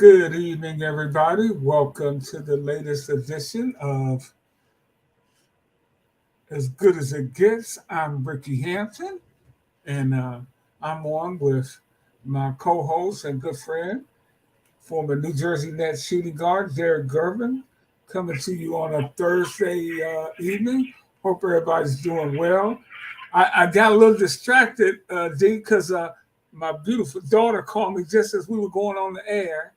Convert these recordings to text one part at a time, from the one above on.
Good evening, everybody. Welcome to the latest edition of As Good as It Gets. I'm Ricky Hampton, and I'm on with my co host and good friend, former New Jersey Nets shooting guard, Derrick Gervin, coming to you on a Thursday evening. Hope everybody's doing well. I got a little distracted, D, because my beautiful daughter called me just as we were going on the air,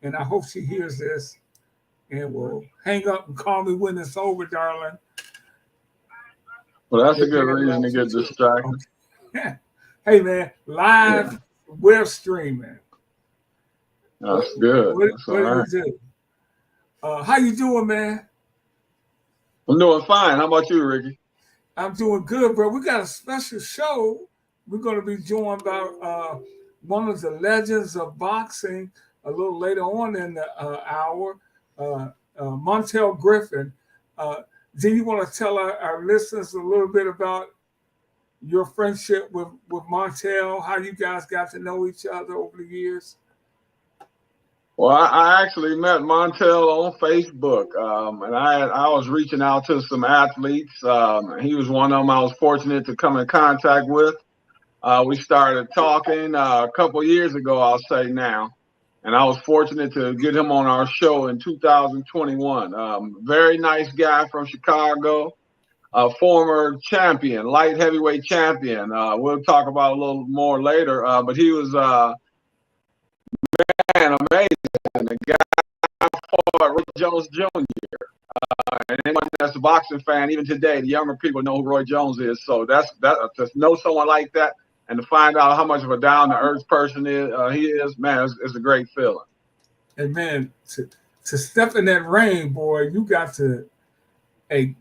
and I hope she hears this and will hang up and call me when it's over, darling. Well, that's a good reason to get distracted. Okay. Hey, man, live web streaming. That's good. What do you do? How you doing, man? I'm doing fine. How about you, Ricky? I'm doing good, bro. We got a special show. We're going to be joined by one of the legends of boxing a little later on in the hour, Montel Griffin. Do you want to tell our listeners a little bit about your friendship with Montel, how you guys got to know each other over the years? Well, I actually met Montel on Facebook, and I was reaching out to some athletes. He was one of them I was fortunate to come in contact with. We started talking a couple years ago, I'll say now, and I was fortunate to get him on our show in 2021. Very nice guy from Chicago, a former champion, light heavyweight champion. We'll talk about a little more later, but he was amazing. The guy fought Roy Jones Jr. And anyone that's a boxing fan, even today, the younger people know who Roy Jones is. So that's to know someone like that and to find out how much of a down-to-earth person he is, man, it's a great feeling. And man, to step in that ring, boy, you got to bring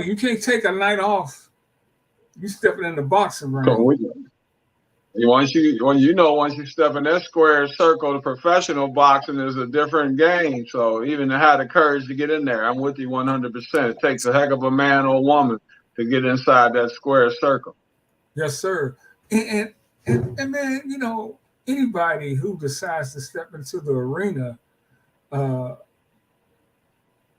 it. You can't take a night off. You stepping in the boxing ring. Once you step in that square circle, the professional boxing is a different game. So even to have the courage to get in there, I'm with you 100%. It takes a heck of a man or woman to get inside that square circle. Yes, sir. And man, anybody who decides to step into the arena,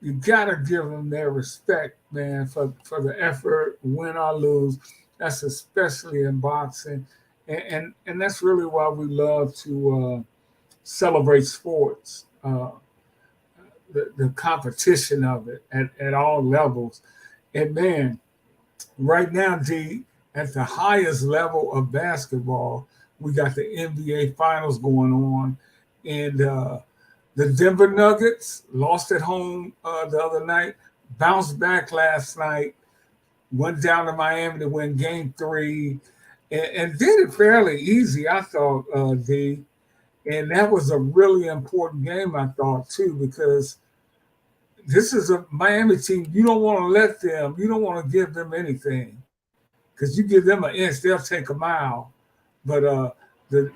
you gotta give them their respect, man, for the effort, win or lose. That's especially in boxing. And that's really why we love to celebrate sports, the competition of it at all levels. And man, right now, D, at the highest level of basketball, we got the NBA Finals going on, and the Denver Nuggets lost at home the other night, bounced back last night, went down to Miami to win Game 3. And did it fairly easy, I thought, D. And that was a really important game, I thought, too, because this is a Miami team. You don't want to give them anything. Because you give them an inch, they'll take a mile. But the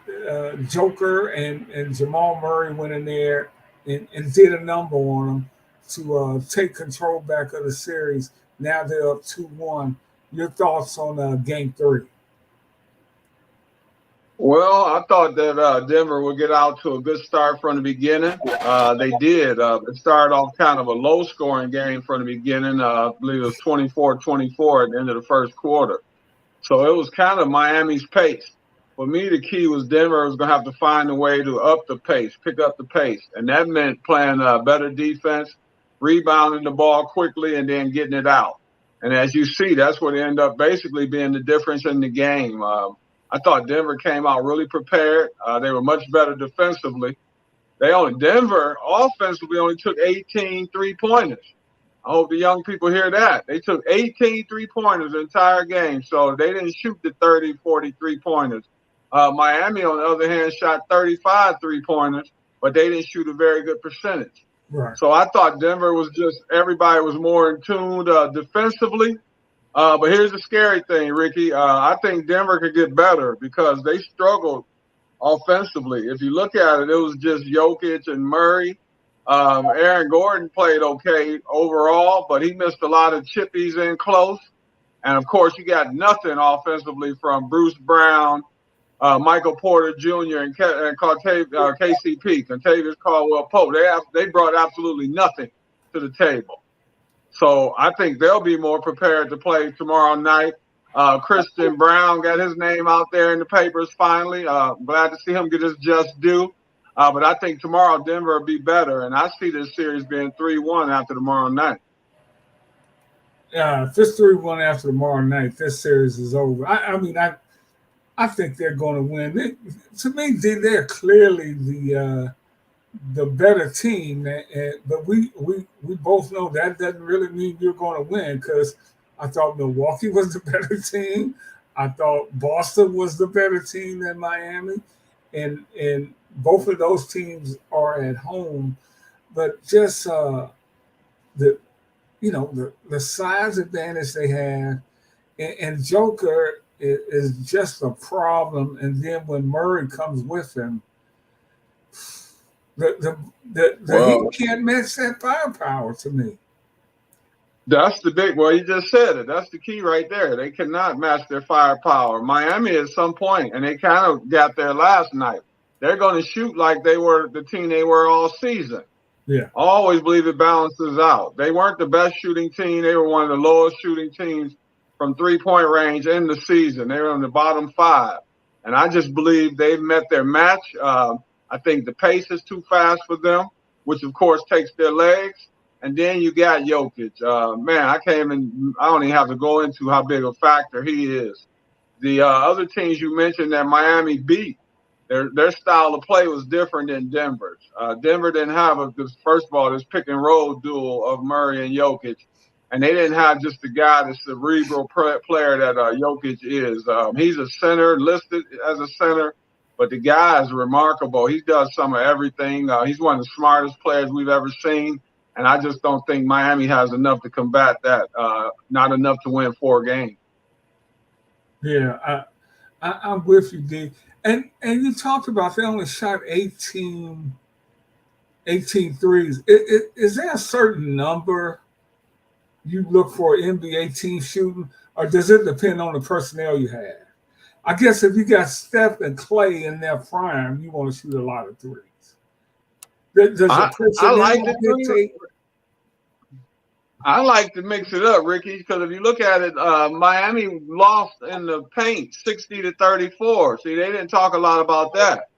Joker and Jamal Murray went in there and did a number on them to take control back of the series. Now they're up 2-1. Your thoughts on Game 3? Well, I thought that Denver would get out to a good start from the beginning. They did. It started off kind of a low-scoring game from the beginning. I believe it was 24-24 at the end of the first quarter. So it was kind of Miami's pace. For me, the key was Denver was going to have to find a way to up the pace, pick up the pace. And that meant playing better defense, rebounding the ball quickly, and then getting it out. And as you see, that's what ended up basically being the difference in the game. I thought Denver came out really prepared. They were much better defensively. Denver offensively only took 18 three-pointers. I hope the young people hear that. They took 18 three-pointers the entire game, so they didn't shoot the 30, 40 three-pointers. Miami, on the other hand, shot 35 three-pointers, but they didn't shoot a very good percentage. Right. So I thought Denver was everybody was more in tune defensively. But here's the scary thing, Ricky. I think Denver could get better because they struggled offensively. If you look at it, it was just Jokic and Murray. Aaron Gordon played okay overall, but he missed a lot of chippies in close. And, of course, you got nothing offensively from Bruce Brown Michael Porter Jr. and KCP, Contavious Caldwell Pope. They brought absolutely nothing to the table. So I think they'll be more prepared to play tomorrow night. Christian Brown got his name out there in the papers finally. Glad to see him get his just due. But I think tomorrow Denver will be better, and I see this series being 3-1 after tomorrow night. If it's 3-1 after tomorrow night, this series is over. I think they're going to win. To me, they're clearly the better team, but we both know that doesn't really mean you're going to win, because I thought Milwaukee was the better team. I thought Boston was the better team than Miami, and both of those teams are at home. But just the size advantage they have, and Joker is just a problem. And then when Murray comes with him, the Heat can't match that firepower to me. That's the big. Well, you just said it. That's the key right there. They cannot match their firepower. Miami at some point, and they kind of got there last night. They're going to shoot like they were the team they were all season. Yeah. I always believe it balances out. They weren't the best shooting team. They were one of the lowest shooting teams from three-point range in the season. They were in the bottom 5. And I just believe they've met their match. I think the pace is too fast for them, which, of course, takes their legs. And then you got Jokic. I don't even have to go into how big a factor he is. The other teams you mentioned that Miami beat, their style of play was different than Denver's. Denver didn't have first of all, this pick and roll duel of Murray and Jokic, and they didn't have just the guy, the cerebral player that Jokic is. He's a center, listed as a center, but the guy is remarkable. He does some of everything. He's one of the smartest players we've ever seen, and I just don't think Miami has enough to combat that. Not enough to win 4 games. Yeah, I'm with you, D. And you talked about they only shot 18 threes. Is there a certain number you look for NBA team shooting, or does it depend on the personnel you have? I guess if you got Steph and Clay in their prime, you want to shoot a lot of threes. I like to mix it up, Ricky, because if you look at it, Miami lost in the paint 60-34. See, they didn't talk a lot about that.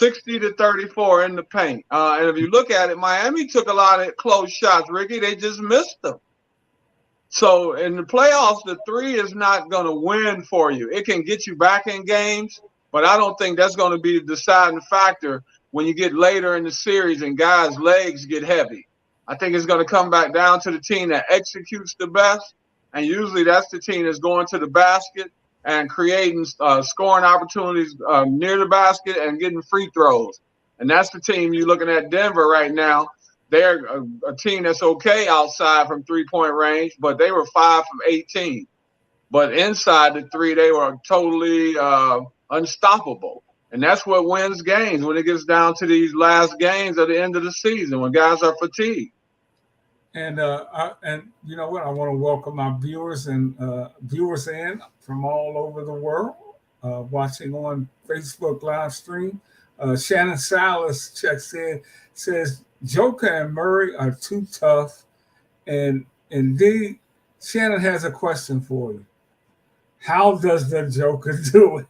60-34 in the paint. And if you look at it, Miami took a lot of close shots, Ricky. They just missed them. So in the playoffs, the 3 is not going to win for you. It can get you back in games, but I don't think that's going to be the deciding factor when you get later in the series and guys' legs get heavy. I think it's going to come back down to the team that executes the best, and usually that's the team that's going to the basket and creating scoring opportunities near the basket and getting free throws. And that's the team you're looking at Denver right now. They're a team that's okay outside from three-point range, but they were 5 from 18. But inside the 3, they were totally unstoppable. And that's what wins games when it gets down to these last games at the end of the season when guys are fatigued. And you know what? I want to welcome our viewers in from all over the world, watching on Facebook live stream. Shannon Salas checks in, says Joker and Murray are too tough, and indeed, Shannon has a question for you. How does the Joker do it?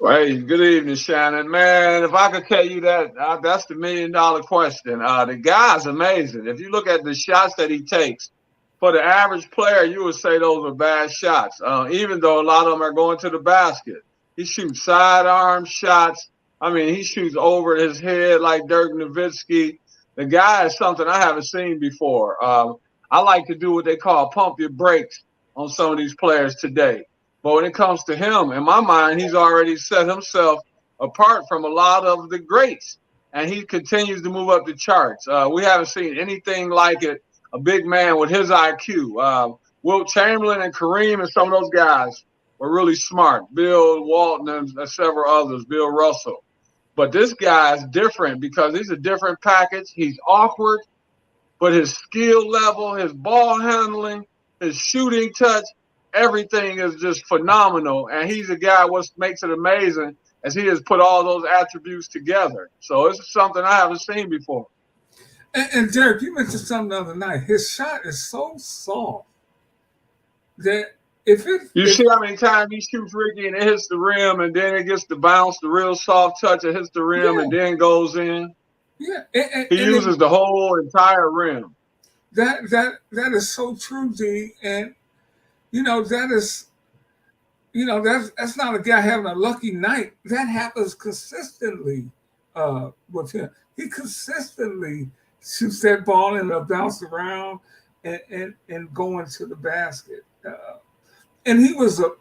Hey, good evening, Shannon. Man, if I could tell you that, that's the $1 million question. The guy's amazing. If you look at the shots that he takes, for the average player, you would say those are bad shots, even though a lot of them are going to the basket. He shoots sidearm shots. I mean, he shoots over his head like Dirk Nowitzki. The guy is something I haven't seen before. I like to do what they call pump your brakes on some of these players today. But when it comes to him, in my mind, he's already set himself apart from a lot of the greats, and he continues to move up the charts. We haven't seen anything like it, a big man with his IQ. Wilt Chamberlain and Kareem and some of those guys were really smart. Bill Walton and several others, Bill Russell. But this guy is different because he's a different package. He's awkward, but his skill level, his ball handling, his shooting touch, everything is just phenomenal. And he's a guy, what makes it amazing is he has put all those attributes together. So it's something I haven't seen before. And Derek, you mentioned something the other night. His shot is so soft that you see how many times he shoots Ricky and it hits the rim and then it gets to bounce, the real soft touch, it hits the rim and then goes in. Yeah. He uses the whole entire rim. That is so true, D. And that's not a guy having a lucky night. That happens consistently with him. He consistently shoots that ball and it'll bounce around and go into the basket. And he was a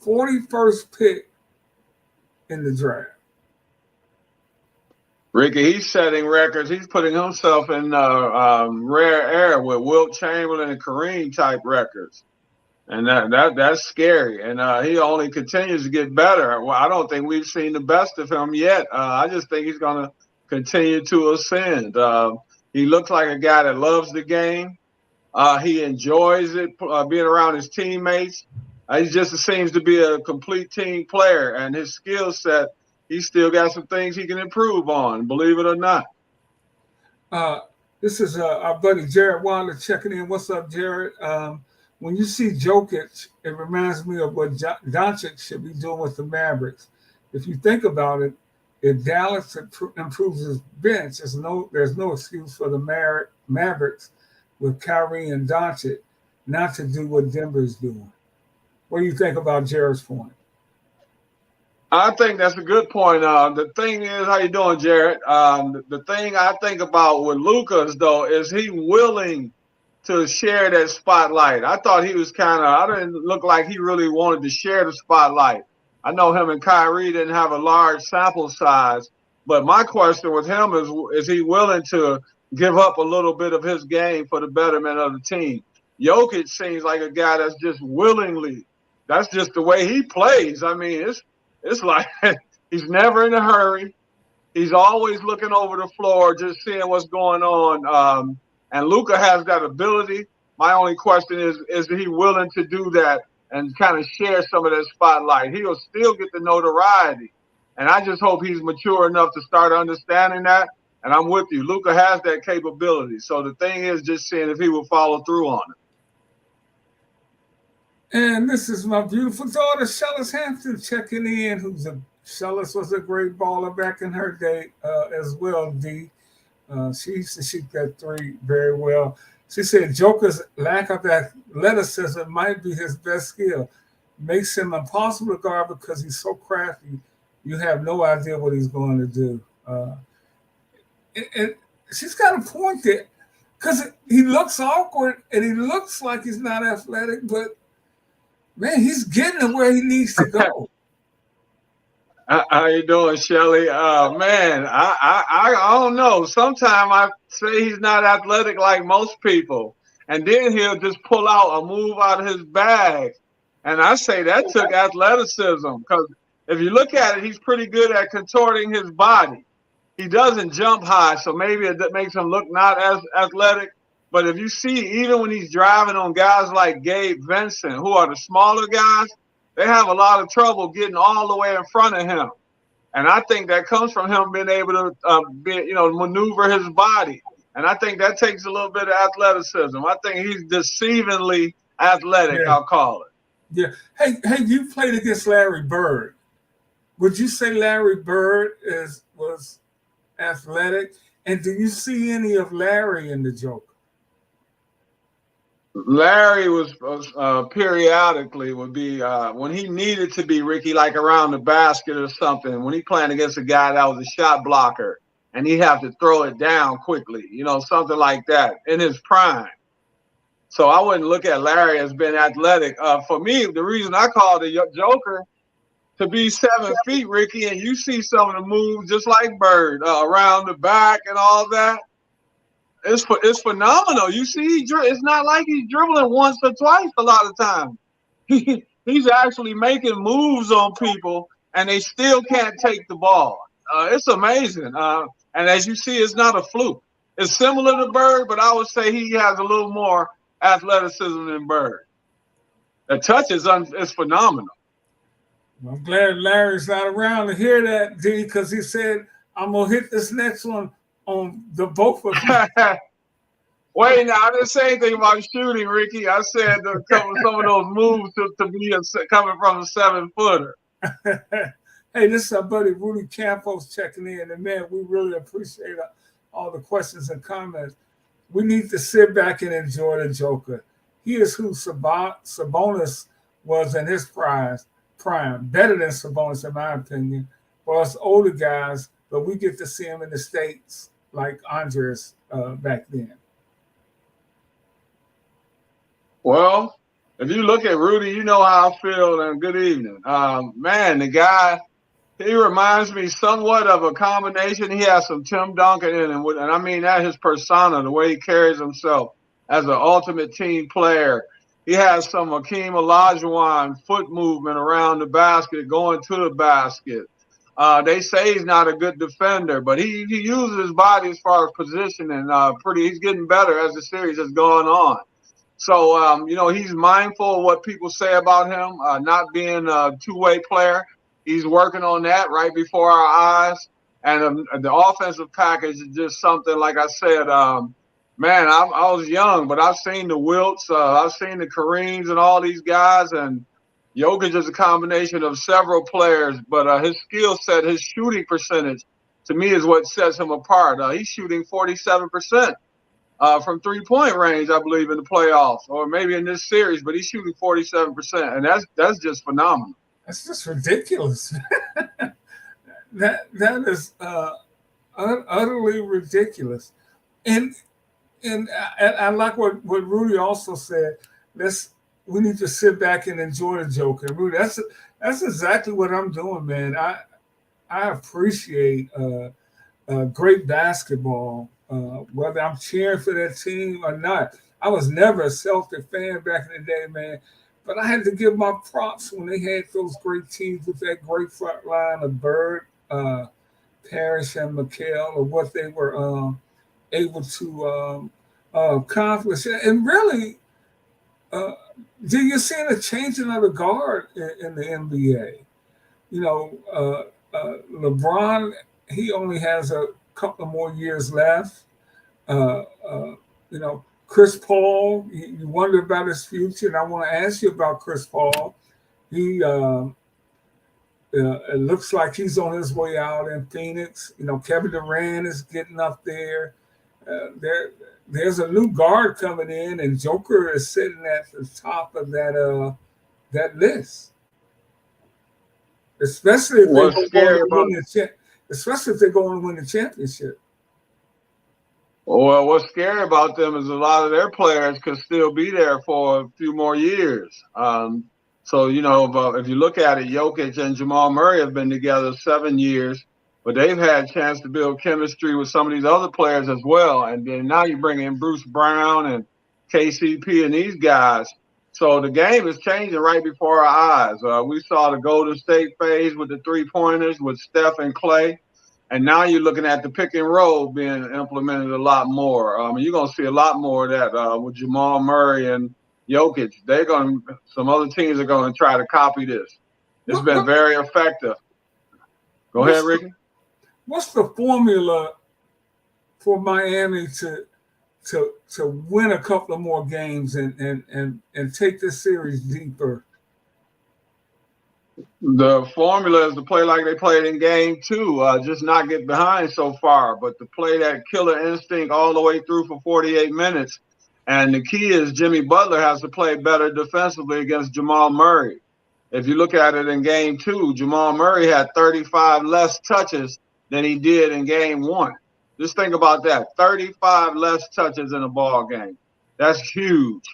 41st pick in the draft. Ricky, he's setting records. He's putting himself in rare air with Wilt Chamberlain and Kareem type records. And that's scary. And he only continues to get better. Well, I don't think we've seen the best of him yet. I just think he's going to continue to ascend. He looks like a guy that loves the game. He enjoys it, being around his teammates. He just seems to be a complete team player. And his skill set, he's still got some things he can improve on, believe it or not. This is our buddy Jared Wilder checking in. What's up, Jared? When you see Jokic, it reminds me of what Doncic should be doing with the Mavericks. If you think about it, if Dallas improves his bench, there's no excuse for the Mavericks with Kyrie and Doncic not to do what Denver's doing. What do you think about Jared's point? I think that's a good point. The thing is, how you doing, Jared? The thing I think about with Lucas, though, is he willing to share that spotlight. I thought he was I didn't look like he really wanted to share the spotlight. I know him and Kyrie didn't have a large sample size, but my question with him is he willing to give up a little bit of his game for the betterment of the team? Jokic seems like a guy that's just willingly. That's just the way he plays. I mean, it's like he's never in a hurry. He's always looking over the floor, just seeing what's going on. And Luka has that ability. My only question is he willing to do that and kind of share some of that spotlight? He'll still get the notoriety. And I just hope he's mature enough to start understanding that. And I'm with you. Luka has that capability. So the thing is just seeing if he will follow through on it. And this is my beautiful daughter, Shellis Hampton, checking in. Shellis was a great baller back in her day as well, D. She used to shoot that three very well. She said Joker's lack of athleticism might be his best skill. Makes him impossible to guard because he's so crafty. You have no idea what he's going to do. And she's got a point there because he looks awkward and he looks like he's not athletic, but man, he's getting to where he needs to go. How you doing, Shelly? Man, I don't know. Sometimes I say he's not athletic like most people, and then he'll just pull out a move out of his bag, and I say that took athleticism because if you look at it, he's pretty good at contorting his body. He doesn't jump high, so maybe it makes him look not as athletic. But if you see, even when he's driving on guys like Gabe Vincent, who are the smaller guys, they have a lot of trouble getting all the way in front of him. And I think that comes from him being able to, maneuver his body. And I think that takes a little bit of athleticism. I think he's deceivingly athletic, yeah. I'll call it. Yeah. Hey, you played against Larry Bird. Would you say Larry Bird was athletic? And do you see any of Larry in the Joker? Larry was periodically would be when he needed to be, Ricky, like around the basket or something, when he playing against a guy that was a shot blocker and he have to throw it down quickly, something like that in his prime. So I wouldn't look at Larry as being athletic. For me, the reason I call the Joker to be 7 feet, Ricky, and you see some of the moves just like Bird around the back and all that. It's phenomenal. You see, it's not like he's dribbling once or twice a lot of times. He's actually making moves on people, and they still can't take the ball. It's amazing. And as you see, it's not a fluke. It's similar to Bird, but I would say he has a little more athleticism than Bird. The touch is phenomenal. I'm glad Larry's not around to hear that, D, because he said, I'm going to hit this next one on the both of you. Wait, now I didn't say anything about shooting, Ricky. I said some of those moves to be coming from a 7-footer. Hey, this is our buddy Rudy Campos checking in. And man, we really appreciate all the questions and comments. We need to sit back and enjoy the Joker. He is who Sabonis was in his prime, better than Sabonis, in my opinion, for us older guys, but we get to see him in the States like Andres back then. Well, if you look at Rudy, you know how I feel, and good evening. Man, the guy, he reminds me somewhat of a combination. He has some Tim Duncan in him, and I mean that his persona, the way he carries himself as an ultimate team player. He has some Hakeem Olajuwon foot movement around the basket, going to the basket. They say he's not a good defender, but he uses his body as far as positioning. He's getting better as the series has gone on. So, he's mindful of what people say about him, not being a two-way player. He's working on that right before our eyes. And the offensive package is just something, like I said, man, I was young, but I've seen the Wilts, I've seen the Kareems and all these guys. And Jokic is a combination of several players, but his skill set, his shooting percentage, to me, is what sets him apart. He's shooting 47%. From 3-point range, I believe, in the playoffs, or maybe in this series, but he's shooting 47%, and that's just phenomenal. That's just ridiculous. that is utterly ridiculous. And I like what Rudy also said. We need to sit back and enjoy the Joker. Rudy, that's exactly what I'm doing, man. I appreciate great basketball. Whether I'm cheering for that team or not. I was never a Celtic fan back in the day, man. But I had to give my props when they had those great teams with that great front line of Bird, Parrish, and McHale, or what they were able to accomplish. And really, do you see a changing of the guard in the NBA? LeBron, he only has a couple more years left. Chris Paul, you wonder about his future, and I want to ask you about Chris Paul. He it looks like he's on his way out in Phoenix. Kevin Durant is getting up there. There's a new guard coming in, and Joker is sitting at the top of that list. Especially if they're going to win the championship. Well, what's scary about them is a lot of their players could still be there for a few more years. So, if you look at it, Jokic and Jamal Murray have been together 7 years, but they've had a chance to build chemistry with some of these other players as well. And then now you bring in Bruce Brown and KCP and these guys. So the game is changing right before our eyes. We saw the Golden State phase with the three-pointers with Steph and Clay. And now you're looking at the pick and roll being implemented a lot more. You're going to see a lot more of that with Jamal Murray and Jokic. Some other teams are going to try to copy this. It's been very effective. Go ahead, Ricky. What's the formula for Miami to win a couple of more games and take this series deeper? The formula is to play like they played in game 2, just not get behind so far, but to play that killer instinct all the way through for 48 minutes. And the key is Jimmy Butler has to play better defensively against Jamal Murray. If you look at it in game 2, Jamal Murray had 35 less touches than he did in game 1. Just think about that, 35 less touches in a ball game. That's huge.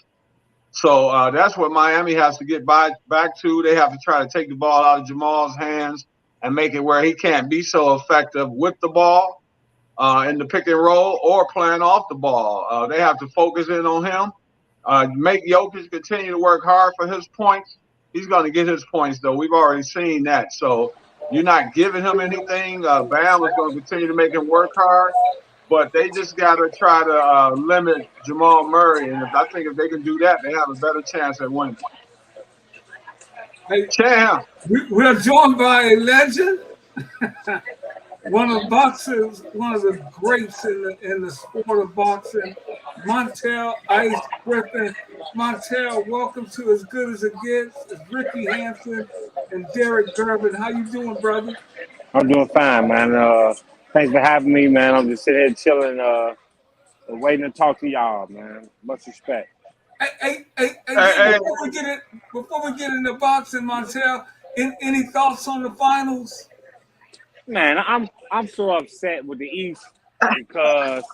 So that's what Miami has to get back to. They have to try to take the ball out of Jamal's hands and make it where he can't be so effective with the ball in the pick and roll or playing off the ball. They have to focus in on him, make Jokic continue to work hard for his points. He's going to get his points, though. We've already seen that. So you're not giving him anything. Bam is going to continue to make him work hard. But they just got to try to limit Jamal Murray. And I think if they can do that, they have a better chance at winning. Hey, Champ. we're joined by a legend, one of boxers, one of the greats in the sport of boxing, Montel Ice Griffin. Montel, welcome to As Good as It Gets. It's Ricky Hampton and Derrick Gervin. How you doing, brother? I'm doing fine, man. Thanks for having me, man. I'm just sitting here chilling, waiting to talk to y'all, man. Much respect. Hey, Before we get into boxing, Montel, any thoughts on the finals? Man, I'm so upset with the East because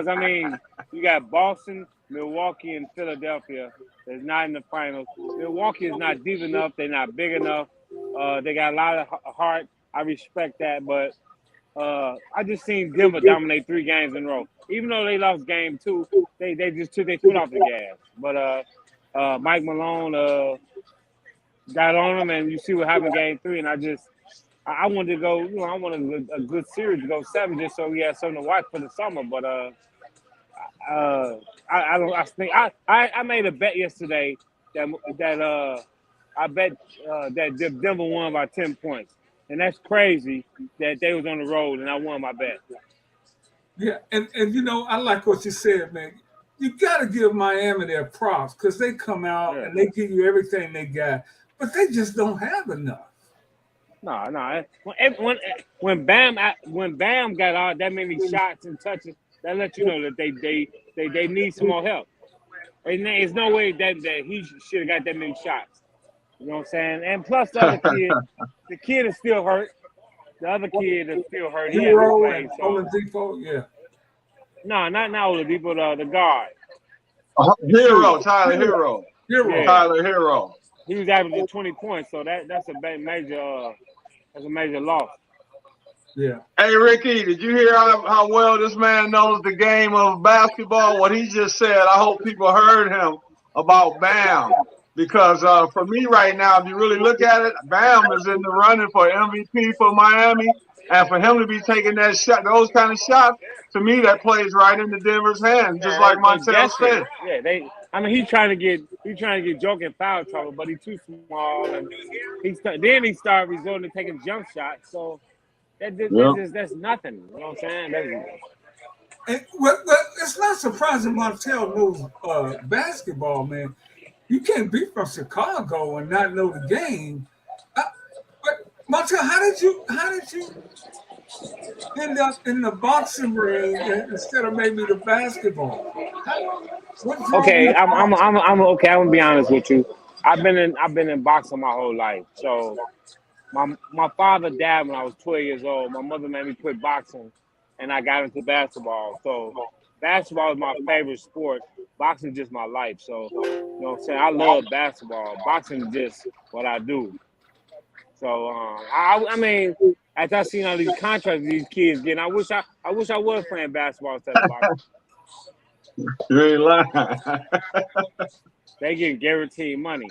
I mean you got Boston, Milwaukee, and Philadelphia that's not in the finals. Milwaukee is not deep enough. They're not big enough. They got a lot of heart. I respect that, but I just seen Denver dominate 3 games in a row. Even though they lost game 2, they just took their foot off the gas. But Mike Malone got on them, and you see what happened in game 3. And I wanted to go. I wanted a good series to go 7 just so we had something to watch for the summer. But I don't. I think I made a bet yesterday that I bet that Denver won by 10 points, and that's crazy that they was on the road and I won my bet. Yeah, and I like what you said, man. You got to give Miami their props because they come out and they give you everything they got, but they just don't have enough. No. When Bam got out that many shots and touches, that let you know that they need some more help. And there's no way that he should have got that many shots. You know what I'm saying? And plus the kid is still hurt. The other kid is still hurt. He hasn't played. Oladipo, yeah. No, not Oladipo, the guard. Tyler Hero. Yeah. Tyler Hero. He was averaging 20 points, so that's a major loss. Yeah. Hey, Ricky, did you hear how well this man knows the game of basketball? What he just said, I hope people heard him about Bam. Because for me right now, if you really look at it, Bam is in the running for MVP for Miami. And for him to be taking those kind of shots, to me, that plays right into Denver's hands, just like Montel said. Yeah, he's trying to get Joke in foul trouble, but he's too small, and then he started resorting to taking jump shots. So that's nothing. You know what I'm saying? Well, it's not surprising Montel knows basketball, man. You can't be from Chicago and not know the game. But Montel, how did you end up in the boxing ring instead of maybe the basketball? Okay, I'm okay. I'm gonna be honest with you. I've been in boxing my whole life. So my father died when I was 12 years old. My mother made me quit boxing, and I got into basketball. So basketball is my favorite sport. Boxing is just my life. So you know what I'm saying. I love basketball. Boxing is just what I do. So I mean, after I seen all these contracts these kids getting, I wish I was playing basketball instead of boxing. You ain't lying. They getting guaranteed money.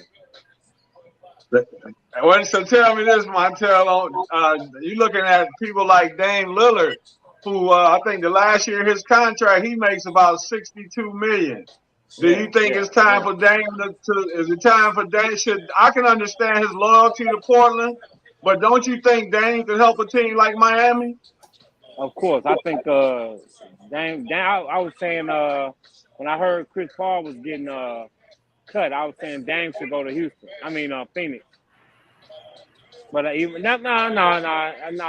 So tell me this, Montel. You looking at people like Dame Lillard, who I think the last year his contract he makes about $62 million. Do you think it's time for Dame is it time for Dame? I can understand his loyalty to Portland, but don't you think Dame could help a team like Miami? Of course, I think Dame. I was saying when I heard Chris Paul was getting cut, I was saying Dame should go to Houston. I mean Phoenix. But even no,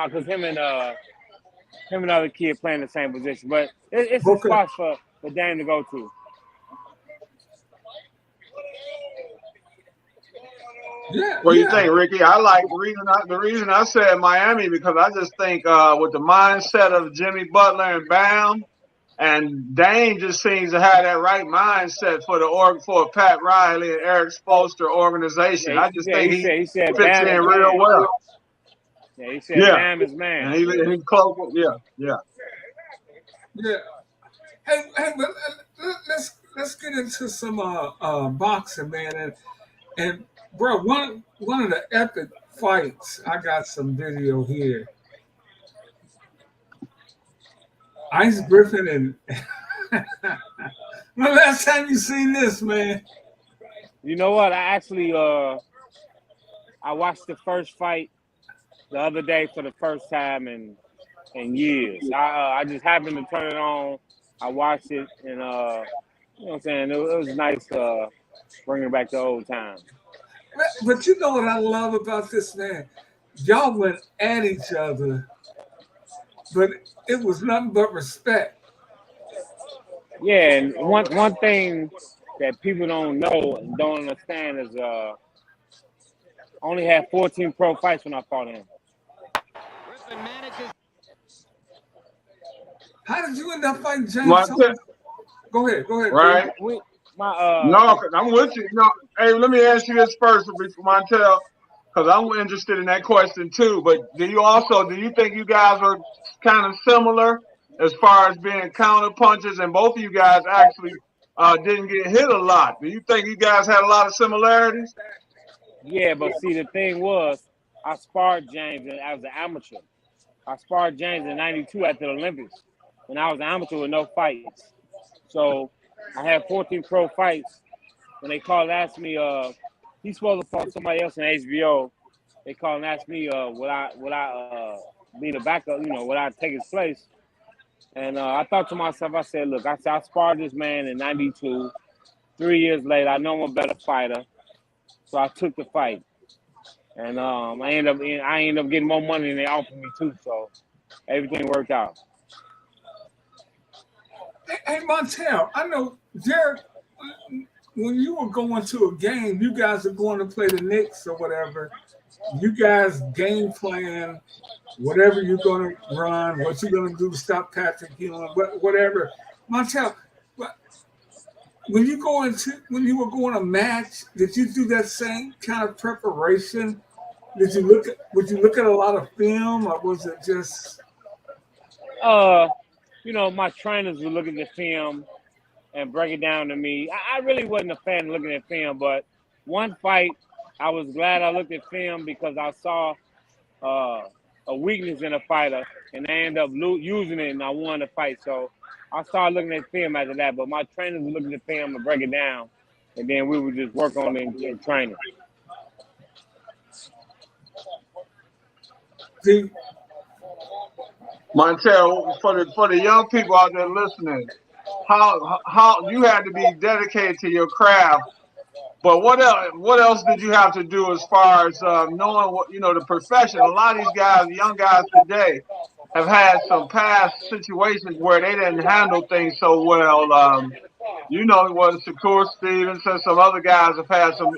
because him and other kid playing the same position. But it's a spot for Dame to go to. Yeah. What do you think, Ricky? I like the reason I said Miami because I just think with the mindset of Jimmy Butler and Bam, and Dame just seems to have that right mindset for Pat Riley and Eric Spoelstra organization. I just think he fits in real well. Yeah, he said Bam is man. And he's close. Yeah. Hey, let's get into some boxing, man, and bro, one of the epic fights. I got some video here. Ice Griffin and when last time you seen this, man? You know what? I actually I watched the first fight the other day for the first time in years. I just happened to turn it on. I watched it, and you know what I'm saying? It was nice bringing back the old times. But you know what I love about this, man? Y'all went at each other, but it was nothing but respect. Yeah, and one thing that people don't know and don't understand is I only had 14 pro fights when I fought him. How did you end up fighting James Montel, Thomas? Go ahead, Dave. right? My No, I'm with you. No, hey, let me ask you this first, Montel, because I'm interested in that question too. But do you think you guys are kind of similar as far as being counter punches, and both of you guys actually didn't get hit a lot? Do you think you guys had a lot of similarities? Yeah, but see, the thing was, I sparred James and I was an amateur. I sparred James in '92 at the Olympics, and I was an amateur with no fights. So I had 14 pro fights. When they called and asked me, he's supposed to fight somebody else in HBO. They called and asked me, would I be the backup? You know, would I take his place? And I thought to myself, I said, look, I sparred this man in '92. 3 years later, I know I'm a better fighter, so I took the fight. And I ended up getting more money than they offered me too. So everything worked out. Hey, Montel, I know Derek. When you were going to a game, you guys are going to play the Knicks or whatever. You guys game plan whatever you're going to run, what you're going to do to stop Patrick Ewing, whatever. Montel, when you were going to match, did you do that same kind of preparation? Would you look at a lot of film, or was it just? My trainers would look at the film and break it down to me. I really wasn't a fan of looking at film, but one fight, I was glad I looked at film because I saw a weakness in a fighter, and they ended up using it, and I won the fight. So I started looking at film after that. But my trainers would look at the film and break it down, and then we would just work on it in training. Montel, for the young people out there listening, how you had to be dedicated to your craft. But what else did you have to do as far as knowing what the profession? A lot of these guys, young guys today, have had some past situations where they didn't handle things so well. What Shakur Stevens and some other guys have had some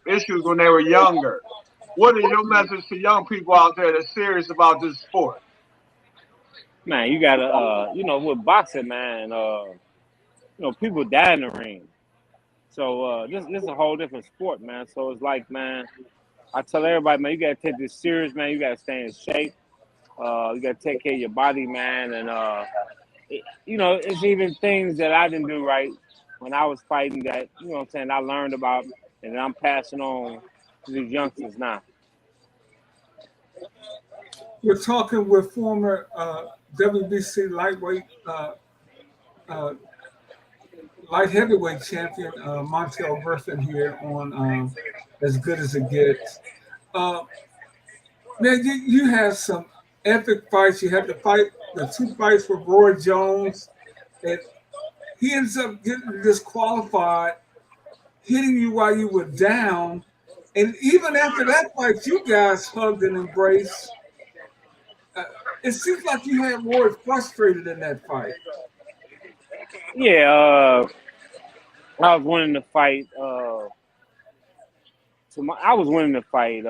issues when they were younger. What is your message to young people out there that's serious about this sport? Man, you gotta, with boxing, man, people die in the ring. So this is a whole different sport, man. So it's like, man, I tell everybody, man, you gotta take this serious, man. You gotta stay in shape. You gotta take care of your body, man. And it's even things that I didn't do right when I was fighting that, what I'm saying, I learned about and I'm passing on to these youngsters now. We're talking with former WBC light heavyweight champion Montel Griffin here on As Good as It Gets. Man, you had some epic fights. You had the two fights with Roy Jones, and he ends up getting disqualified, hitting you while you were down. And even after that fight, you guys hugged and embraced. It seems like you had Roy frustrated in that fight. Yeah, I was winning the fight. I was winning the fight.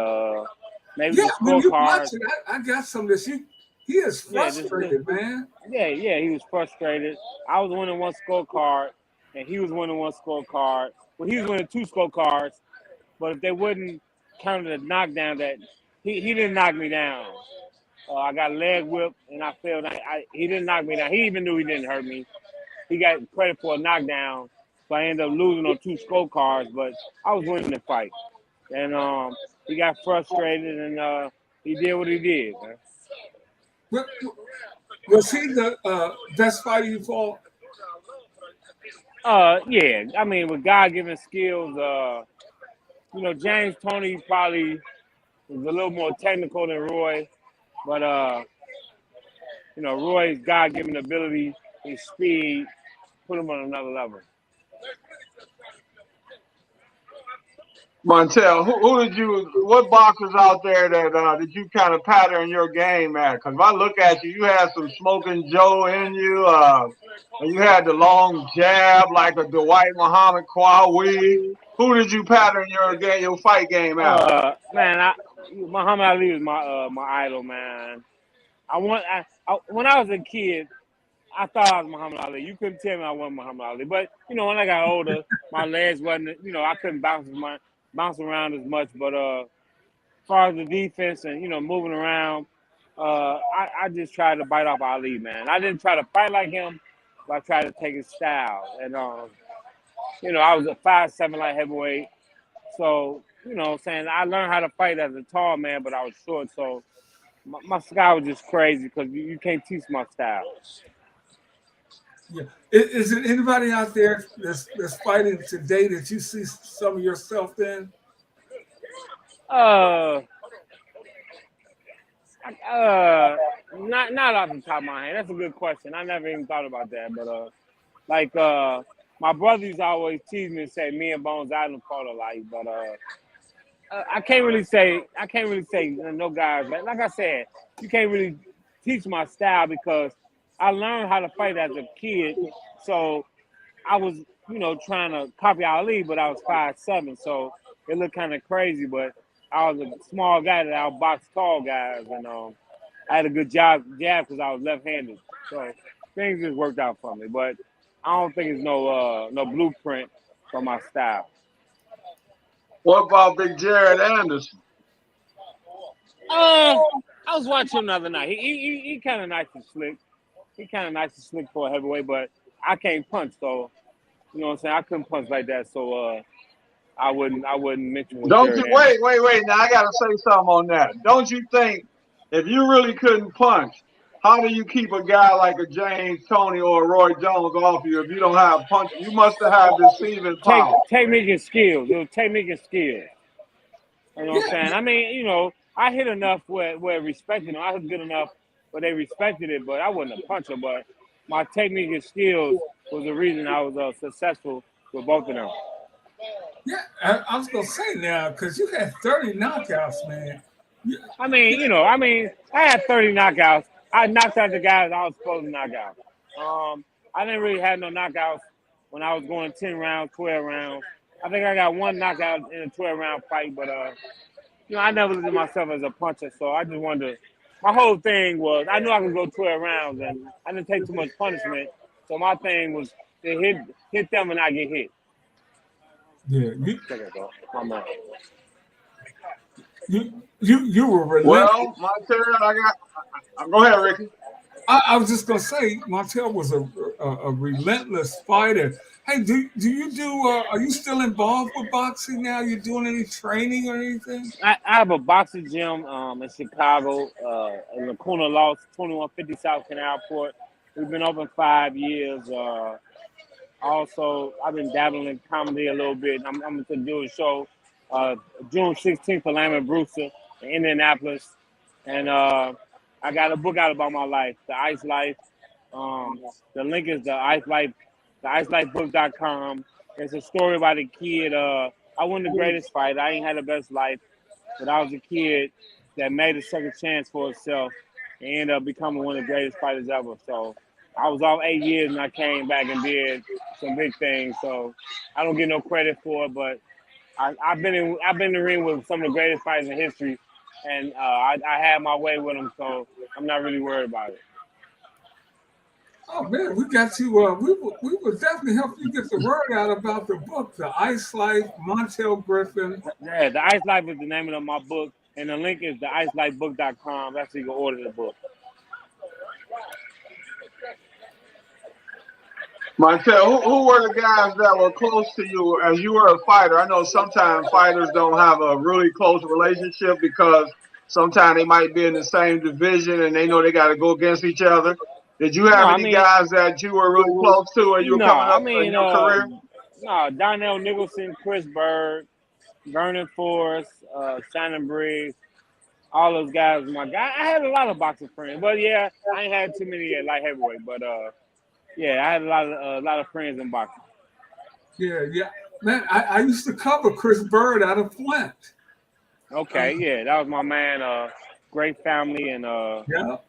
Maybe Yeah, the when you scorecard. watch it, I got some of this. He is frustrated, man. Yeah, he was frustrated. I was winning one scorecard, and he was winning one scorecard. Well, he was winning two scorecards, but if they wouldn't count the knockdown, that he didn't knock me down. I got leg whipped, and I failed. He didn't knock me down. He even knew he didn't hurt me. He got credit for a knockdown, so I ended up losing on two scorecards, but I was winning the fight. And he got frustrated, and he did what he did, man. Was he the best fighter you fought? Yeah. I mean, with God-given skills, James Toney probably was a little more technical than Roy, but Roy's God-given ability, his speed, put him on another level. Montel, what boxers out there that you kind of pattern your game at? Because if I look at you, you had some Smoking Joe in you, and you had the long jab like a Dwight Muhammad Qawi. Who did you pattern your fight game after? Man, Muhammad Ali was my idol, man. When I was a kid, I thought I was Muhammad Ali. You couldn't tell me I wasn't Muhammad Ali. But when I got older, my legs wasn't. I couldn't bounce around as much. But as far as the defense and moving around, I just tried to bite off Ali, man. I didn't try to fight like him, but I tried to take his style. And I was a 5'7" light heavyweight, so what I'm saying, I learned how to fight as a tall man, but I was short, so my style was just crazy because you can't teach my style. Yeah. Is there anybody out there that's fighting today that you see some of yourself in? Not off the top of my head. That's a good question. I never even thought about that. But my brothers always tease me and say me and Bones Island fought alike. But I can't really say no guys. Like I said, you can't really teach my style because I learned how to fight as a kid. So I was, trying to copy Ali, but I was 5'7", so it looked kind of crazy. But I was a small guy that outboxed tall guys, and I had a good jab because I was left-handed. So things just worked out for me. But I don't think it's no blueprint for my style. What about Big Jared Anderson? I was watching him the other night. He kind of nice and slick. He kind of nice and slick for a heavyweight, but I can't punch, so what I'm saying. I couldn't punch like that, so I wouldn't mention. Don't you wait? Now I gotta say something on that. Don't you think if you really couldn't punch, how do you keep a guy like a James Toney or a Roy Jones off you if you don't have punch? You must have had deceiving power. Technique and skills. It was technique and skills. You know what I'm saying? I mean, I hit enough where respected them. I was good enough where they respected it, but I wasn't a puncher. But my technique and skills was the reason I was successful with both of them. Yeah, I was gonna say now because you had 30 knockouts, man. I had 30 knockouts. I knocked out the guys I was supposed to knock out. I didn't really have no knockouts when I was going 10 rounds, 12 rounds. I think I got one knockout in a 12-round fight, but I never looked at myself as a puncher, so I just wanted to. My whole thing was I knew I could go 12 rounds, and I didn't take too much punishment. So my thing was to hit them and not get hit. Yeah, you were relentless. Well, Montel, go ahead, Ricky. I was just gonna say, Montel was a relentless fighter. Hey, do you do? Are you still involved with boxing now? You doing any training or anything? I have a boxing gym in Chicago, in Lacuna Lost, 2150 South Canal Port. We've been open 5 years. Also, I've been dabbling in comedy a little bit. I'm going to do a show June 16th for Lamb and Brewster in Indianapolis. And I got a book out about my life, The Ice Life. The link is the icelifebook.com. It's a story about a kid. I wasn't the greatest fighter. I ain't had the best life. But I was a kid that made a second chance for himself and ended up becoming one of the greatest fighters ever. So I was off 8 years and I came back and did some big things. So I don't get no credit for it, but I've been in the ring with some of the greatest fighters in history, and I had my way with them, so I'm not really worried about it. Oh man, we got you. We will definitely help you get the word out about the book, The Ice Life, Montel Griffin. Yeah, The Ice Life is the name of my book, and the link is theicelifebook.com. That's how you can order the book. Montel, who were the guys that were close to you as you were a fighter? I know sometimes fighters don't have a really close relationship because sometimes they might be in the same division and they know they got to go against each other. Did you have any guys that you were really close to when you were coming up in your career? No, Donnell Nicholson, Chris Bird, Vernon Forrest, Shannon Briggs, all those guys. My guy, I had a lot of boxing friends, but yeah, I ain't had too many at light heavyweight. But yeah, I had a lot of friends in boxing. Yeah. Man, I used to cover Chris Bird out of Flint. Okay, yeah, that was my man. Great family, and Yep.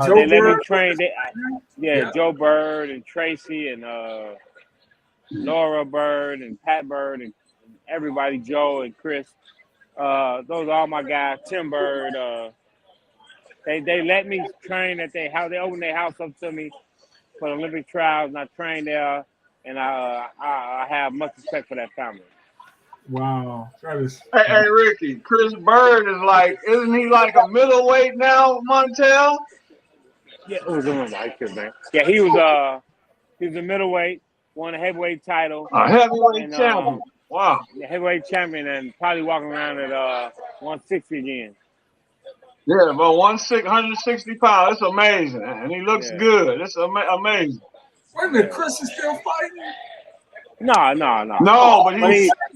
Joe they let me Bird. train. Yeah, Yeah. Joe Bird and Tracy and Laura Bird and Pat Bird and everybody, Joe and Chris. Those are all my guys. Tim Bird. They let me train at their house. They opened their house up to me for the Olympic trials, and I trained there. And I have much respect for that family. Wow. That is. Hey, Ricky, Chris Bird is like, isn't he like a middleweight now, Montel? Yeah, it was on my man. Yeah, he was a middleweight, won a heavyweight title, A heavyweight and champion. Wow. the heavyweight champion, and probably walking around at 160 again. Yeah, but 160 pounds. It's amazing. And he looks Yeah. good. It's amazing. Wait a minute, Chris is still fighting? No. No, but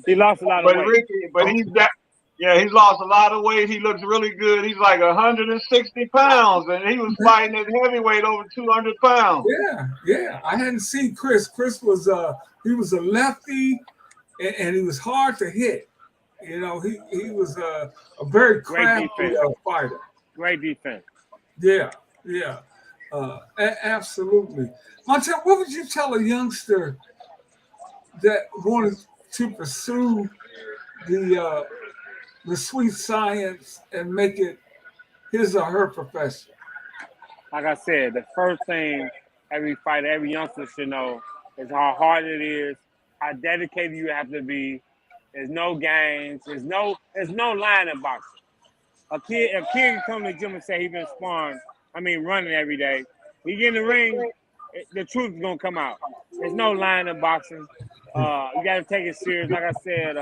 he lost a lot of weight. Ricky, he's that. Yeah, he's lost a lot of weight. He looks really good. He's like 160 pounds, and he was fighting at heavyweight over 200 pounds. Yeah. I hadn't seen Chris. Chris was he was a lefty, and he was hard to hit. You know, he was a very crafty fighter. Great defense. Yeah. Absolutely. Montel, what would you tell a youngster that wanted to pursue the sweet science and make it his or her profession? Like I said, the first thing every fighter, every youngster should know is how hard it is, how dedicated you have to be. There's no games. There's no line in boxing. A kid can come to the gym and say he's been running every day. He get in the ring, the truth is gonna come out. There's no line in boxing. You gotta take it serious. Like I said,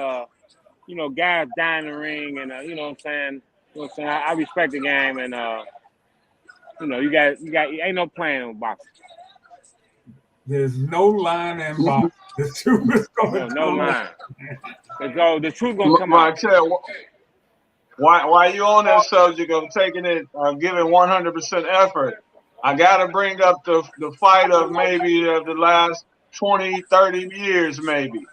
guys die in the ring, and you know what I'm saying. I respect the game, and you got ain't no playing with boxing. There's no line in boxing. The truth is gonna no line. The truth gonna come out. While you on that subject of taking it, giving 100% effort, I got to bring up the fight of maybe the last 20, 30 years, maybe.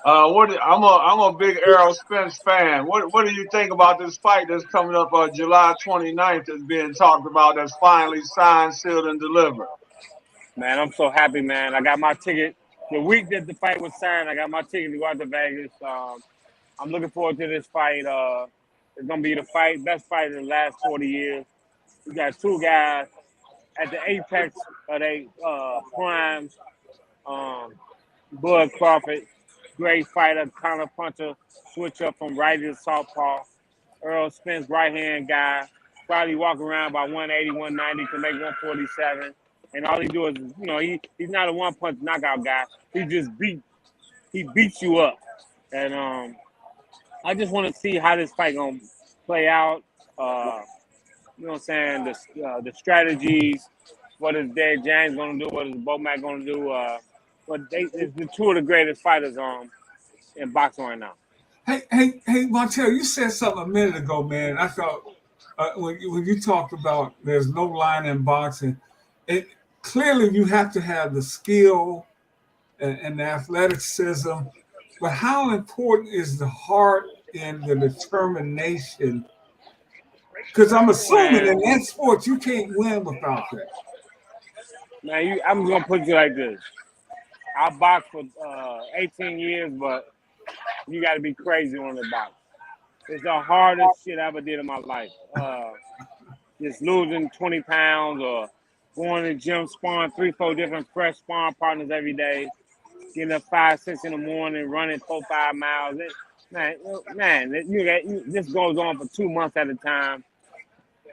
I'm a big Errol Spence fan. What do you think about this fight that's coming up on July 29th that's being talked about, that's finally signed, sealed, and delivered? Man, I'm so happy, man. I got my ticket. The week that the fight was signed, I got my ticket to go out to Vegas. I'm looking forward to this fight. It's going to be the best fight in the last 40 years. We got two guys at the apex of their prime. Bud Crawford, great fighter, counter puncher, switch up from righty to southpaw. Errol Spence, right-hand guy, probably walk around by 180, 190 to make 147. And all he do is, he's not a one-punch knockout guy. He beats you up. And I just want to see how this fight gonna play out. You know what I'm saying? The strategies. What is Derrick James gonna do? What is Bomac gonna do? But it's the two of the greatest fighters in boxing right now. Hey, Montel, you said something a minute ago, man. I thought when you talked about there's no line in boxing, clearly you have to have the skill and the athleticism, but how important is the heart and the determination? Because I'm assuming in that sport you can't win without that. Man, I'm gonna put you like this. I boxed for 18 years, but you got to be crazy on the box. It's the hardest shit I ever did in my life. Just losing 20 pounds or going to the gym, sparring 3-4 different fresh sparring partners every day, getting up 5, 6 in the morning, running 4-5 miles. This goes on for 2 months at a time.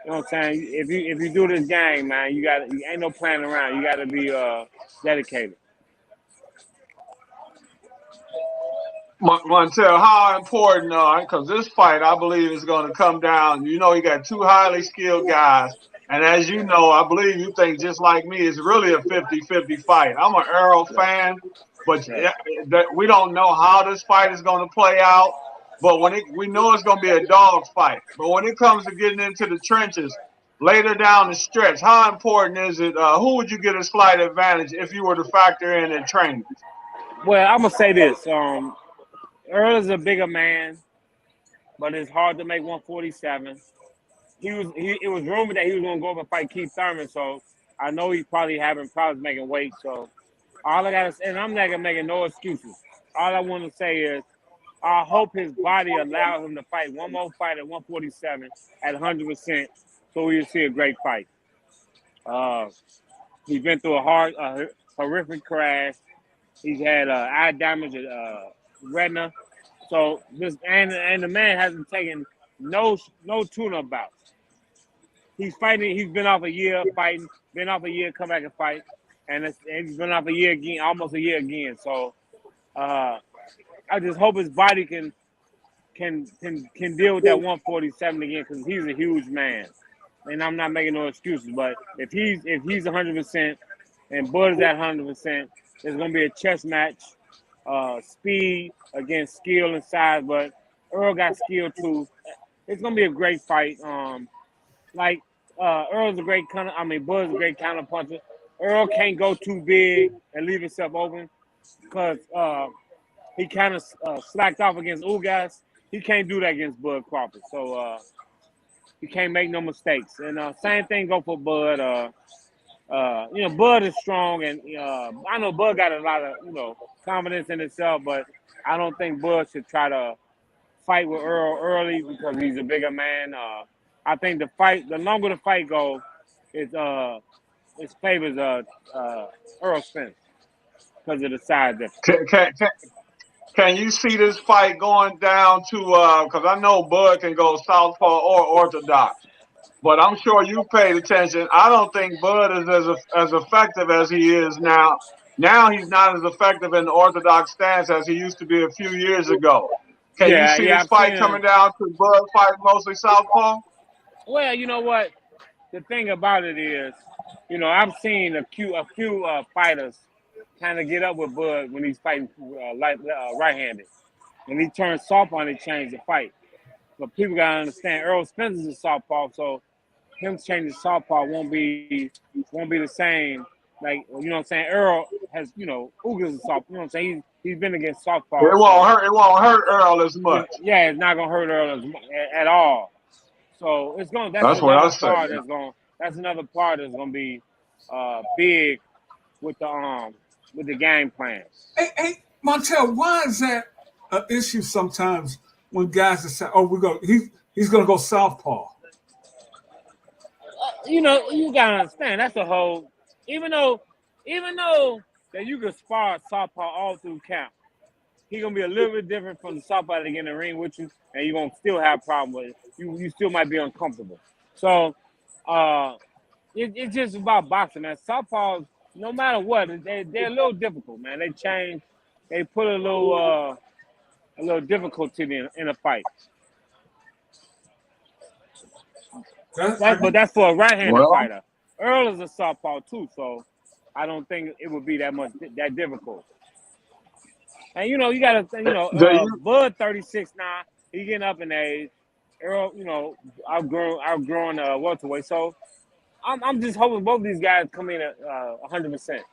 You know what I'm saying? If you do this game, man, you ain't no playing around. You got to be dedicated. Montel, how important, because this fight, I believe, is going to come down. You got two highly skilled guys. And as you know, I believe you think just like me, it's really a 50-50 fight. I'm an Errol fan, but we don't know how this fight is going to play out. But we know it's going to be a dog fight. But when it comes to getting into the trenches later down the stretch, how important is it? Who would you get a slight advantage if you were to factor in training? Well, I'm gonna say this. Earl is a bigger man, but it's hard to make 147. It was rumored that he was gonna go up and fight Keith Thurman, so I know he's probably having problems making weight. So all I gotta say, and I'm not gonna make no excuses. All I want to say is I hope his body allows him to fight one more fight at 147 at 100%, so we'll see a great fight. Uh, he's been through a horrific crash. He's had eye damage, retina. So and the man hasn't taken no tune-up bouts. He's fighting. He's been off a year fighting. Been off a year, come back and fight, and he's been off a year again, almost a year again. So I just hope his body can deal with that 147 again, because he's a huge man, and I'm not making no excuses. But if he's 100% and Bud is at 100%, there's gonna be a chess match, speed against skill and size. But Earl got skill too. It's gonna be a great fight. Earl's a great counter. I mean, Bud's a great counter puncher. Earl can't go too big and leave himself open because he kind of slacked off against Ugas. He can't do that against Bud Crawford. So he can't make no mistakes. And same thing go for Bud. Bud is strong, and I know Bud got a lot of confidence in himself, but I don't think Bud should try to fight with Earl early because he's a bigger man. I think the longer the fight goes, it favors Earl Spence because of the size difference. Can you see this fight going down to because I know Bud can go southpaw or orthodox, but I'm sure you paid attention. I don't think Bud is as effective as he is now. Now he's not as effective in the orthodox stance as he used to be a few years ago. Can you see this fight coming down to Bud fighting mostly southpaw? Well, you know what? The thing about it is, I've seen a few fighters kind of get up with Bud when he's fighting right-handed. When he turns southpaw, and he changes the fight. But people gotta understand, Earl Spence is a southpaw, so him changing southpaw won't be the same. Like, you know what I'm saying? Earl has, Ugas is southpaw. You know what I'm saying? He's been against southpaw. It won't hurt Earl as much. Yeah, it's not gonna hurt Earl at all. So it's going. That's another part that's gonna be big with the game plan. Hey, Montel, why is that an issue sometimes when guys are saying, "Oh, he's gonna go southpaw"? You gotta understand that's the whole. Even though that you can spar southpaw all through camp, he's gonna be a little bit different from the southpaw that get in the ring with you, and you're gonna still have a problem with it. You still might be uncomfortable. So it's just about boxing, man. Southpaws, no matter what, they're a little difficult, man. They change, they put a little difficulty in a fight. But that's for a right-handed fighter. Earl is a southpaw too, so I don't think it would be that difficult. And you gotta Bud 36 now, he getting up in age. Earl, outgrowing welterweight. So I'm just hoping both these guys come in at 100%.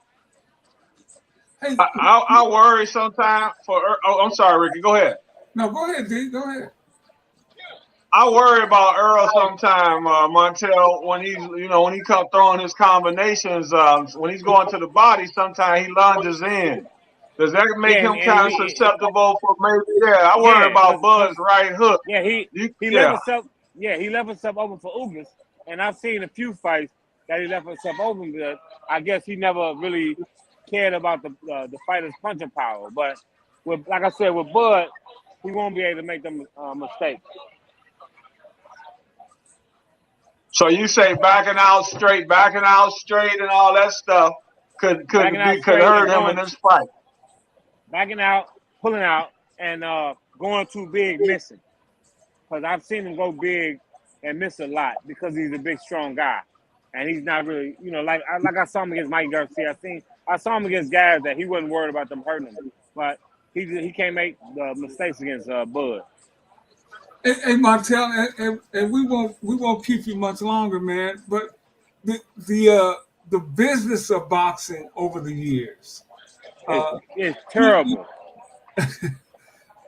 Hey, I worry sometimes for. I'm sorry, Ricky. Go ahead. No, go ahead, D. Go ahead. I worry about Earl sometime, Montel, when he comes throwing his combinations. When he's going to the body, sometimes he lunges in. Does that make him kind of susceptible for maybe? Yeah, I worry about Bud's right hook. Yeah, he left himself open for Ugas, and I've seen a few fights that he left himself open, but I guess he never really cared about the fighter's punching power. But like I said, with Bud, he won't be able to make them mistakes. So you say backing out straight, and all that stuff could hurt him in this fight. Backing out, pulling out, and going too big, missing. Because I've seen him go big and miss a lot because he's a big, strong guy, and he's not really, like I saw him against Mike Garcia. I saw him against guys that he wasn't worried about them hurting him, but he can't make the mistakes against Bud. Hey, Montel, and we won't keep you much longer, man. But the business of boxing over the years, It's we terrible.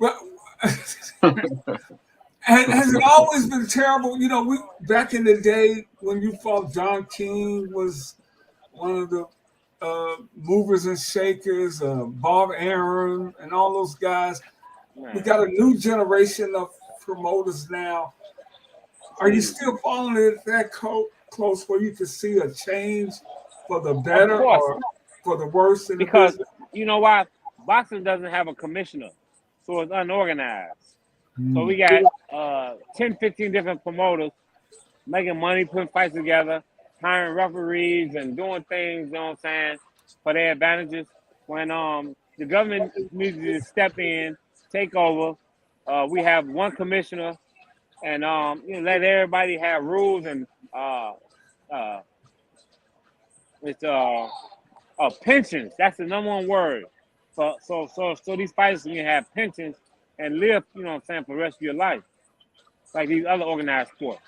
well, has it always been terrible? You know, we back in the day when you fought John King was one of the movers and shakers, Bob Aaron, and all those guys. We Man. got a new generation of promoters now. Are you still following it that close where you can see a change for the Of better course, or for the worse in the because business? you know why? Boxing doesn't have a commissioner, so it's unorganized. So Mm. we got 10, 15 different promoters making money, putting fights together, hiring referees and doing things, you know what I'm saying, for their advantages. When the government needs to step in, take over, we have one commissioner and let everybody have rules and uh, it's pensions. That's the number one word. So these fighters can have pensions and live, you know what I'm saying, for the rest of your life, like these other organized sports.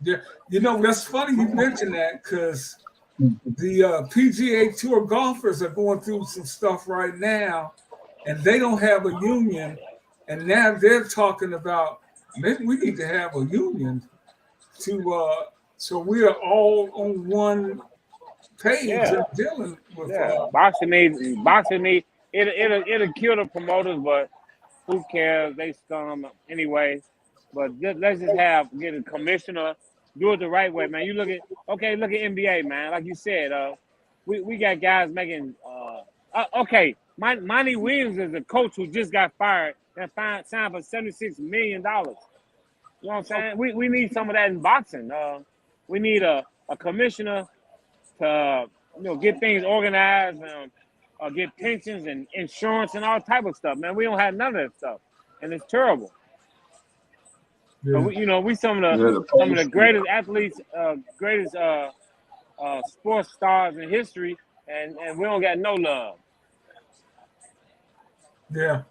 Yeah, you know that's funny you mentioned that because the PGA Tour golfers are going through some stuff right now, and they don't have a union, and now they're talking about maybe we need to have a union to so we are all on one page Yeah, of dealing with yeah. Boxing needs it'll kill the promoters, but who cares? They scum anyway. But let's just get a commissioner, do it the right way, man. Look at NBA, man. Like you said, we got guys making okay. Monty Williams is a coach who just got fired and signed for $76 million. You know what I'm saying? We need some of that in boxing. We need a commissioner to get things organized and get pensions and insurance and all type of stuff. Man, we don't have none of that stuff, and it's terrible. But yeah. we Yeah, some of the greatest athletes, greatest sports stars in history, and we don't got no love. Yeah.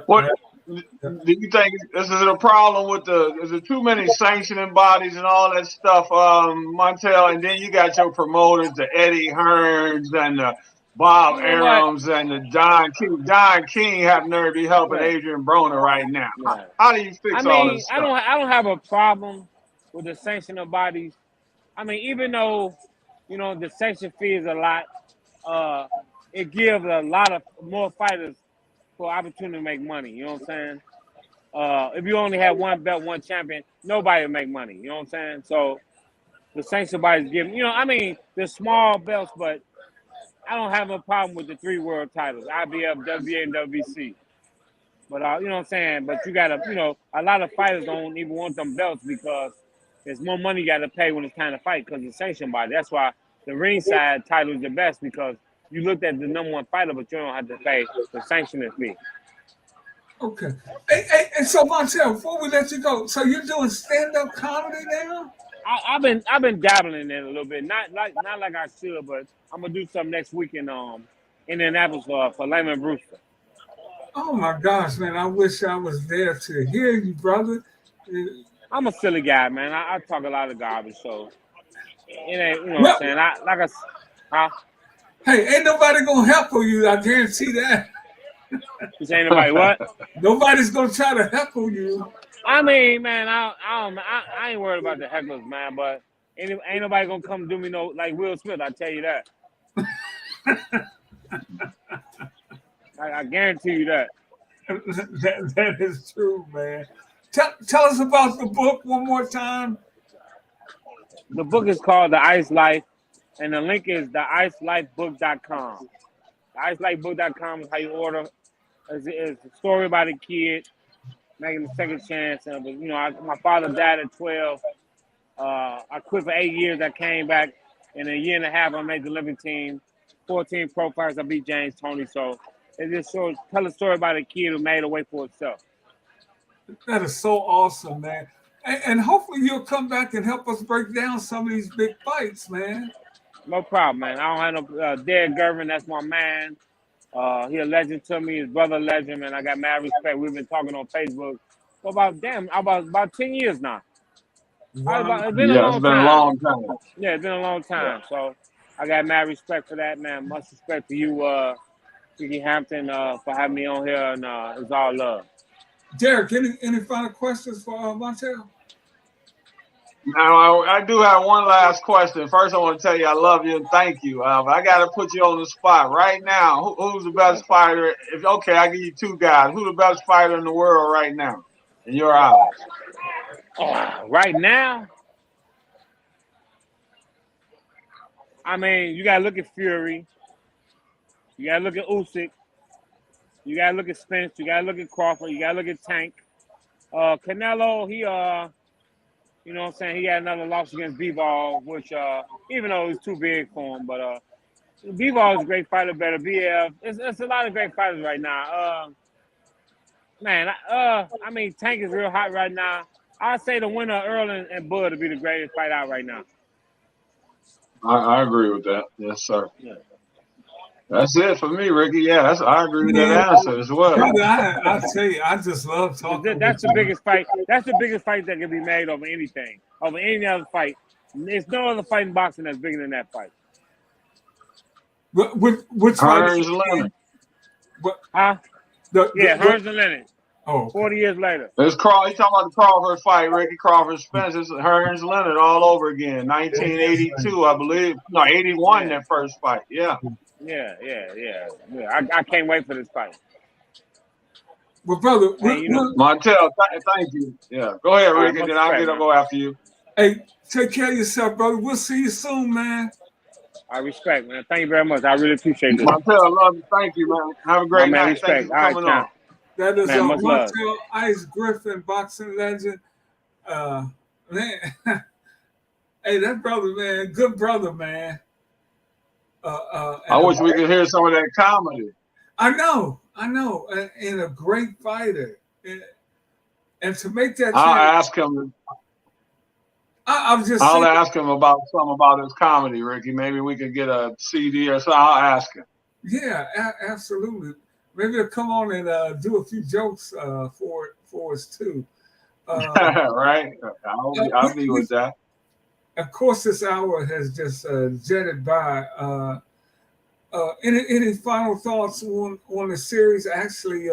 what do you think this is a problem with is there too many sanctioning bodies and all that stuff, Montel? And then you got your promoters, the Eddie Hearns and the Bob You know what? Arams and the Don King. Don King have nerve to be helping Yeah, Adrian Broner right now. yeah. How do you I fix all mean, this I stuff? don't I don't have a problem with the sanctioning bodies. I mean, even though the sanction fee is a lot, uh, it gives a lot of more fighters for opportunity to make money. You know what I'm saying? If you only have one belt, one champion, nobody will make money. You know what I'm saying? So the sanction bodies give, I mean, the small belts, but I don't have a problem with the three world titles, IBF, WBA, and WBC. But you know what I'm saying? But you gotta, a lot of fighters don't even want them belts because there's more money you gotta pay when it's time to fight because it's sanctioned body. That's why the ringside title is the best because you looked at the number one fighter, but you don't have to pay the sanctioning fee. Okay. And so Montel, before we let you go, so you're doing stand-up comedy now? I've been dabbling in it a little bit, not like I should, but I'm gonna do something next week in Indianapolis for Lehman Brewster. Oh my gosh, man! I wish I was there to hear you, brother. I'm a silly guy, man. I talk a lot of garbage, so it ain't, you know what I'm Well, saying. Huh? hey, ain't nobody gonna help you. I guarantee that. You say anybody what? Nobody's gonna try to heckle you. I mean, man, I ain't worried about the hecklers, man. But ain't nobody gonna come do me no like Will Smith. I tell you that. I guarantee you that. That is true, man. Tell us about the book one more time. The book is called The Ice Life, and the link is theicelifebook.com. Theicelifebook.com is how you order. It's a story about a kid making a second chance. And my father died at 12. I quit for 8 years. I came back in a year and a half. I made the Olympic team. 14 pro fights. I beat James Toney. So it just tell a story about a kid who made a way for himself. That is so awesome, man. And hopefully you'll come back and help us break down some of these big fights, man. No problem, man. I don't have no Derrick Gervin. That's my man. He a legend to me. His brother a legend, man. I got mad respect. We've been talking on Facebook for about 10 years now. Wow. It's been a Yeah, it's long been a time. long time. Yeah, it's been a long Yeah. time. So I got mad respect for that, man. Much respect to you, Kiki Hampton, for having me on here, and it's all love. Derrick, any final questions for Montel? Now, I do have one last question. First, I want to tell you I love you and thank you. But I got to put you on the spot right now. Who's the best fighter? I give you two guys. Who's the best fighter in the world right now, in your eyes? Right now, I mean, you gotta look at Fury. You gotta look at Usyk. You gotta look at Spence. You gotta look at Crawford. You gotta look at Tank. Canelo, he you know what I'm saying, he had another loss against B-Ball, which even though it was too big for him, but B-Ball is a great fighter, better BF. It's a lot of great fighters right now. Man, I mean, Tank is real hot right now. I'd say the winner of Earl and Bud would be the greatest fight out right now. I agree with that. Yes, sir. Yeah. That's it for me, Ricky. Yeah, I agree with that Man, answer as well. brother, I tell you, I just love talking. That's the with you. biggest fight. That's the biggest fight that can be made over anything, over any other fight. There's no other fight in boxing that's bigger than that fight. Which fight? Hearns Leonard. Huh? Hearns and Leonard. Oh, 40 years later. He talking about the Crawford fight, Ricky Crawford Spence. It's Hearns Leonard all over again. 1982, I believe. No, 81, that first fight. Yeah. Yeah. I can't wait for this fight. Well, brother, Montel, thank you. Yeah. Go ahead, Ricky, then I'll go after you. Hey, take care of yourself, brother. We'll see you soon, man. I respect, man. Thank you very much. I really appreciate this. Montel, I love you. Thank you, man. Have a great night. Respect. Thank you for coming on. That is man, Montel Ice Griffin, boxing legend. Man, hey, that brother, man, good brother, man. I wish we could hear some of that comedy. I know, and a great fighter, and to make that. I'll ask him. I'll ask him about his comedy, Ricky. Maybe we could get a CD or something. I'll ask him. Yeah, absolutely. Maybe he'll come on and do a few jokes for us too. Right? I'll be with that. Of course, this hour has just jetted by. Any final thoughts on the series? Actually,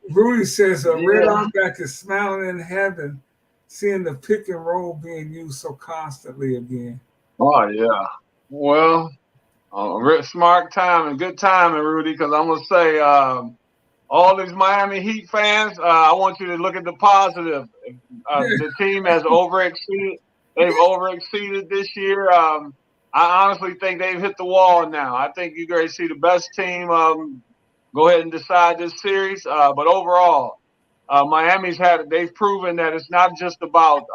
Rudy says Red Auerbach is smiling in heaven, seeing the pick and roll being used so constantly again. Oh yeah. Well, smart timing, good timing, Rudy. Because I'm gonna say, all these Miami Heat fans, I want you to look at the positive. The team has overexceeded. They've overexceeded this year. I honestly think they've hit the wall now. I think you're going to see the best team go ahead and decide this series. But overall, they've proven that it's not just about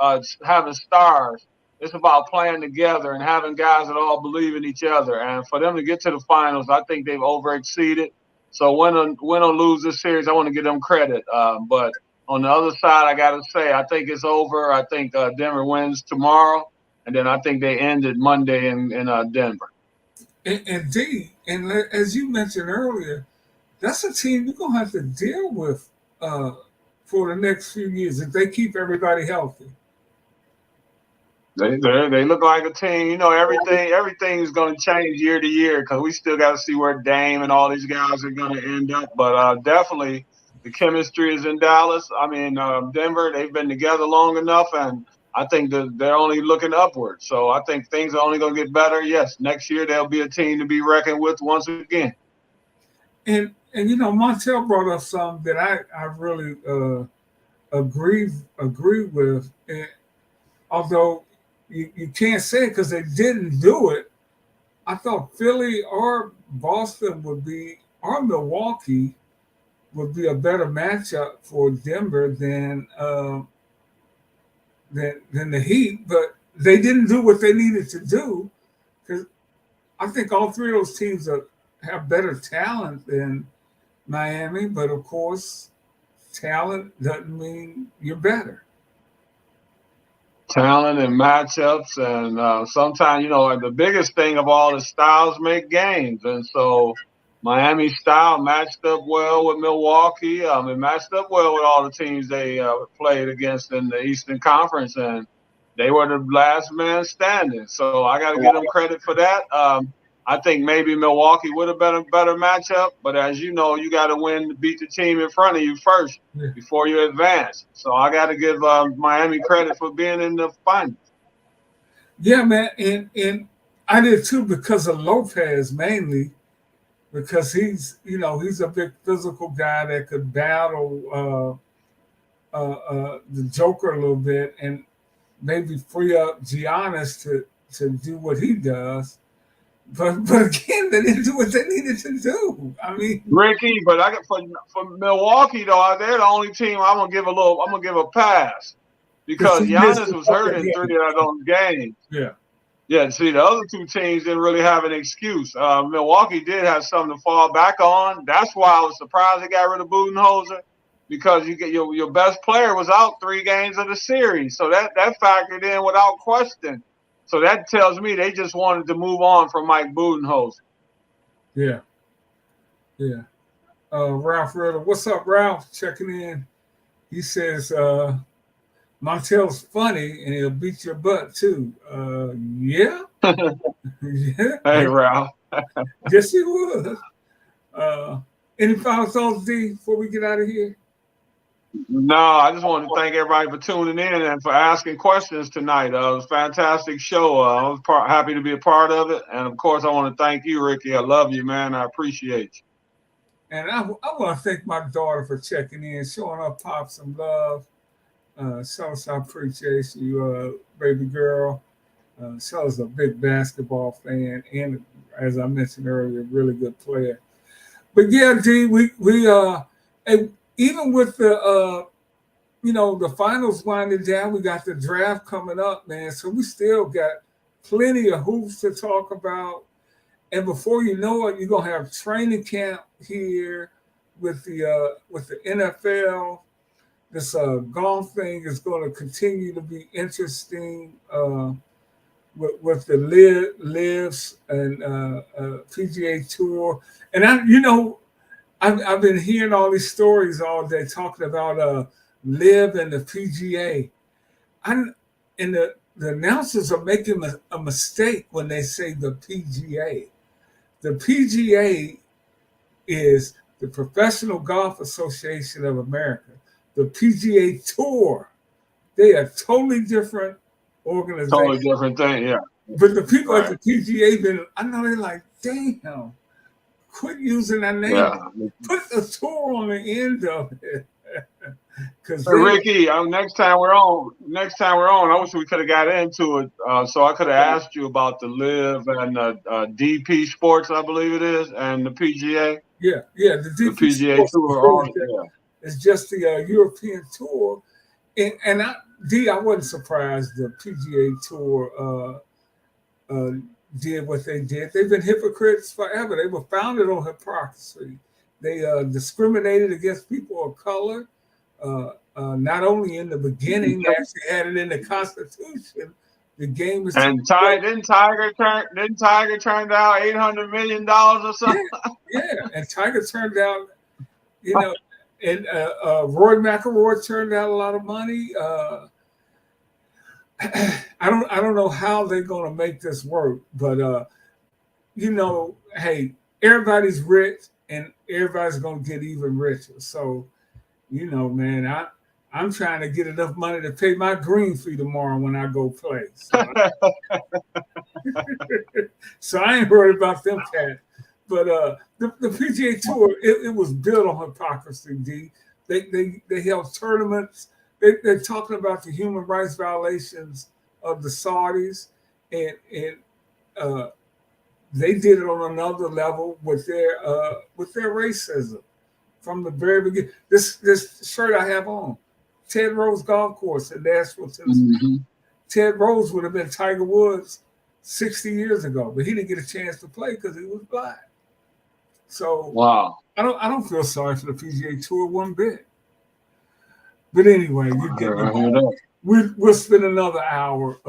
having stars. It's about playing together and having guys that all believe in each other. And for them to get to the finals, I think they've overexceeded. So win or lose this series, I want to give them credit. But on the other side, I got to say, I think it's over. I think Denver wins tomorrow. And then I think they ended Monday in Denver. Indeed. And as you mentioned earlier, that's a team you're going to have to deal with for the next few years if they keep everybody healthy. They look like a team. You know, everything is going to change year to year because we still got to see where Dame and all these guys are going to end up. But definitely the chemistry is in Dallas. I mean, Denver, they've been together long enough, and I think that they're only looking upward. So I think things are only going to get better. Yes, next year there'll be a team to be reckoned with once again. And you know, Montel brought up something that I really agree with. And although you can't say it because they didn't do it, I thought Philly or Boston or Milwaukee would be a better matchup for Denver than the Heat, but they didn't do what they needed to do because I think all three of those teams have better talent than Miami, but of course, talent doesn't mean you're better. Talent and matchups, and sometimes, you know, the biggest thing of all is styles make games, and so Miami style matched up well with Milwaukee. It matched up well with all the teams they played against in the Eastern Conference, and they were the last man standing. So I got to give them credit for that. I think maybe Milwaukee would have been a better matchup, but as you know, you got to win to beat the team in front of you first before you advance. So I got to give Miami credit for being in the finals. Yeah, man, and I did too because of Lopez mainly, because he's a big physical guy that could battle the Joker a little bit and maybe free up Giannis to do what he does. But again, they didn't do what they needed to do. I mean, Ricky, but I got for Milwaukee though, they're the only team I'm gonna give a pass because Giannis was hurt in 3 of those games. Yeah. Yeah, see, the other two teams didn't really have an excuse. Milwaukee did have something to fall back on. That's why I was surprised they got rid of Budenholzer, because you get your best player was out 3 games of the series, so that factored in without question. So that tells me they just wanted to move on from Mike Budenholzer. Yeah. Ralph Riddle, what's up, Ralph? Checking in. He says Montel's funny and he'll beat your butt too. Yeah. Yeah. Hey, Ralph. Yes, he would. Any final thoughts, D, before we get out of here? No, I just want to thank everybody for tuning in and for asking questions tonight. It was a fantastic show. I was happy to be a part of it. And, of course, I want to thank you, Ricky. I love you, man. I appreciate you. And I want to thank my daughter for checking in, showing up Pop some love. Show us I appreciate you, baby girl. Show us a big basketball fan and, as I mentioned earlier, a really good player. But, yeah, D, we even with the the finals winding down, we got the draft coming up, man. So we still got plenty of hoops to talk about. And before you know it, you're gonna have training camp here with the NFL. This golf thing is going to continue to be interesting with the lives and PGA Tour. And I've been hearing all these stories all day talking about Live and the PGA. And the announcers are making a mistake when they say the PGA. The PGA is the Professional Golf Association of America. The PGA Tour, they are totally different organizations. Totally different thing, yeah. But the people at the PGA, I know they're like, damn, quit using that name. Yeah. Put the tour on the end of it. Ricky, next time we're on, I wish we could have got into it. So I could have asked you about the Live and DP Sports, I believe it is, and the PGA. Yeah, the PGA Tour. It's just the European Tour, and I wasn't surprised the PGA Tour did what they did. They've been hypocrites forever. They were founded on hypocrisy. They discriminated against people of color. Not only in the beginning, they actually had it in the Constitution. The game was. And didn't Tiger turn down $800 million or something? Yeah, and Tiger turned down, and Roy McIlroy turned out a lot of money. I don't know how they're going to make this work, but hey, everybody's rich and everybody's going to get even richer. So, man, I'm trying to get enough money to pay my green fee tomorrow when I go play. So I ain't worried about them cats. But the PGA Tour, it was built on hypocrisy, D. They held tournaments. They're talking about the human rights violations of the Saudis, and they did it on another level with their racism from the very beginning. This shirt I have on, Ted Rose Golf Course in Nashville, Tennessee. Mm-hmm. Ted Rose would have been Tiger Woods 60 years ago, but he didn't get a chance to play because he was black. So wow, I don't feel sorry for the PGA Tour one bit. But anyway, you get me. We'll spend another hour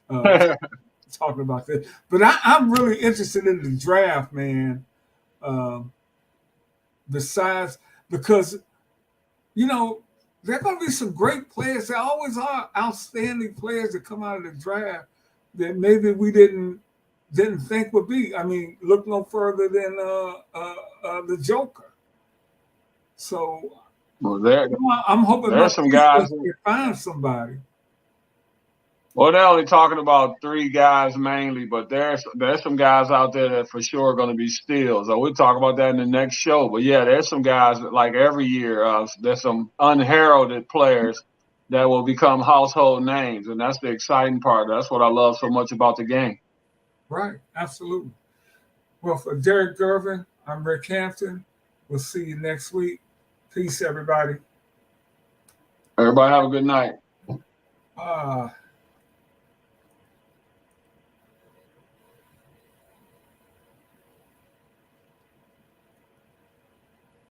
talking about this. But I'm really interested in the draft, man. besides, because, you know, there are going to be some great players. There always are outstanding players that come out of the draft that maybe we didn't think would be. I mean, look no further than the Joker. So I'm hoping my there's some guys can find somebody. Well, they're only talking about 3 guys mainly, but there's some guys out there that for sure are going to be steals. So we'll talk about that in the next show. But yeah, there's some guys that, like every year, there's some unheralded players that will become household names, and that's the exciting part. That's what I love so much about the game. Right, absolutely. Well, for Derrick Gervin, I'm Rick Hampton. We'll see you next week. Peace, everybody. Everybody have a good night.